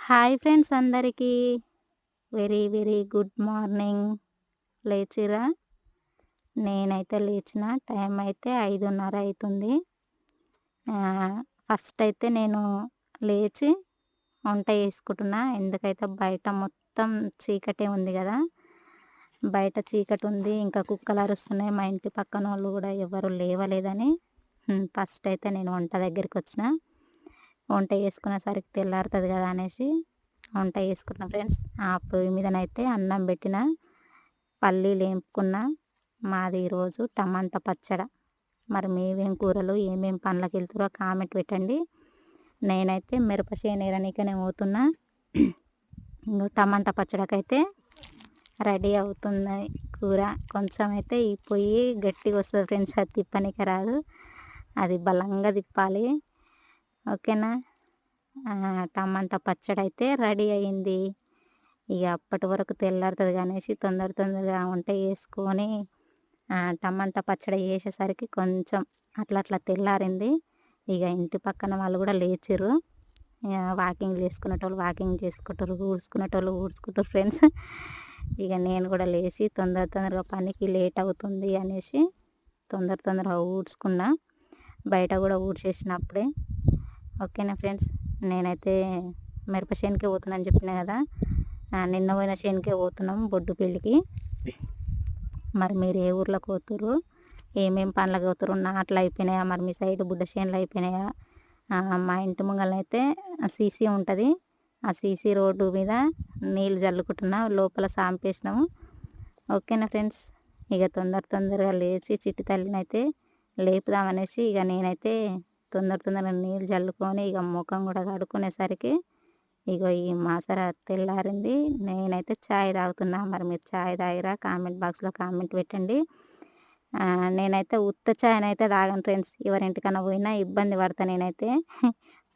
Hi friends అందరికీ. Very very good morning. లేచిరా? నేనైతే లేచిన. టైం అయితే 5:30 అవుతుంది. ఫస్ట్ అయితే నేను లేచి వంట చేసుకుంటున్నా. ఎందుకైతే బయట మొత్తం చీకటే ఉంది కదా, బయట చీకటి ఉంది, ఇంకా కుక్కలు అరుస్తున్నాయి. మా ఇంటి పక్కన వాళ్ళు కూడా ఎవరు లేవలేదని ఫస్ట్ అయితే నేను వంట దగ్గరికి వచ్చిన. వంట చేసుకునేసరికి తెల్లారుతుంది కదా అనేసి వంట చేసుకున్నా ఫ్రెండ్స్. ఆ పొయ్యి మీదనైతే అన్నం పెట్టిన, పల్లీలు వేపుకున్న. మాది ఈరోజు టమాటా పచ్చడి. మరి మేమేం కూరలు ఏమేం పనులకు వెళ్తారో కామెంట్ పెట్టండి. నేనైతే మిరప చేను ఏరనీకనే పోతున్నా. ఇంకో టమాటా పచ్చడికైతే రెడీ అవుతుంది కూర. కొంచెం అయితే ఈ పొయ్యి గట్టిగా వస్తుంది ఫ్రెండ్స్, అది తిప్పనీకి రాదు, అది బలంగా తిప్పాలి. ఓకేనా? టమాటా పచ్చడి అయితే రెడీ అయింది. ఇక అప్పటి వరకు తెల్లారుతుంది అనేసి తొందరగా వంట చేసుకొని టమాటా పచ్చడి చేసేసరికి కొంచెం అట్లా తెల్లారింది. ఇక ఇంటి పక్కన వాళ్ళు కూడా లేచిర్రు. వాకింగ్ చేసుకునేటోళ్ళు వాకింగ్ చేసుకుంటారు, ఊడ్చుకునేటోళ్ళు ఊడ్చుకుంటారు ఫ్రెండ్స్. ఇక నేను కూడా లేచి తొందరగా పనికి లేట్ అవుతుంది అనేసి తొందరగా ఊడ్చుకున్నా. బయట కూడా ఊడ్చేసినప్పుడే. ఓకేనా ఫ్రెండ్స్? నేనైతే మిరప చేనుకే పోతున్నాను చెప్పినా కదా, నిన్న పోయిన చేనుకే పోతున్నాం బొడ్డు పెళ్ళికి. మరి మీరు ఏ ఊర్లోకి పోతుర్రు, ఏమేం పనులకు పోతుర్రు? నాట్లు అయిపోయినాయా? మరి మీ సైడ్ బుడ్డ చేనులు అయిపోయినాయా? మా ఇంటి ముంగలైతే సీసీ ఉంటుంది. ఆ సీసీ రోడ్డు మీద నీళ్ళు జల్లుకుంటున్నా, లోపల సాంపేసినాము. ఓకేనా ఫ్రెండ్స్? ఇక తొందరగా లేచి చిట్టి తల్లిని అయితే లేపుదామనేసి ఇక నేనైతే తొందరగా నీళ్ళు జల్లుకొని ఇక ముఖం కూడా కడుక్కునేసరికి ఇగో ఈ మాసర తెల్లారింది. నేనైతే ఛాయ్ తాగుతున్నా. మరి మీరు ఛాయ్ తాగిరా? కామెంట్ బాక్స్లో కామెంట్ పెట్టండి. నేనైతే ఉత్త ఛాయ్ అయితే తాగను ఫ్రెండ్స్. ఎవరింటికన్నా పోయినా ఇబ్బంది పడతా నేనైతే.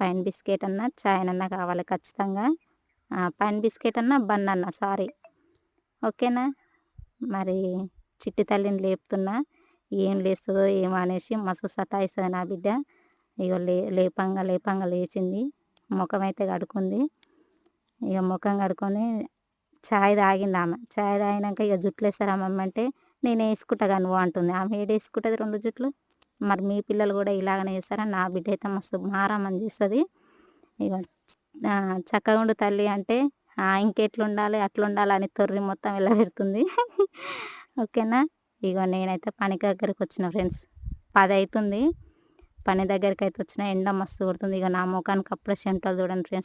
పైన బిస్కెట్ అన్నా ఛాయ్ అన్నా కావాలి ఖచ్చితంగా. పైన బిస్కెట్ అన్నా బన్ అన్నా, సారీ. ఓకేనా? మరి చిట్టి తల్లిని లేపుతున్నా. ఏం లేస్తుందో ఏమో అనేసి మస్తు సతాయిస్తుంది నా బిడ్డ. ఇక లేపంగా లేచింది. ముఖం అయితే కడుక్కుంది. ఇక ముఖం కడుక్కొని ఛాయ్ తాగింది ఆమె. ఛాయ్ తాగినాక ఇక జుట్లు వేస్తారా మమ్మీ అంటే, నేను వేసుకుంటా నువ్వు అంటుంది. ఆమె ఏడు వేసుకుంటుంది 2 జుట్లు. మరి మీ పిల్లలు కూడా ఇలాగనే చేస్తారా? నా బిడ్డ అయితే మస్తు మారామని చేస్తుంది. ఇక చక్కగా ఉండు తల్లి అంటే ఇంకెట్లుండాలి అట్లుండాలి అని తొర్రి మొత్తం వెళ్ళబెడుతుంది. ఓకేనా? ఇక నేనైతే పని దగ్గరికి వచ్చిన ఫ్రెండ్స్. 10 అవుతుంది. పని దగ్గరికి అయితే వచ్చిన. ఎండ మస్తు కొడుతుంది. ఇక నా ముఖానికి అప్పుడే చెమటలు చూడండి ఫ్రెండ్స్.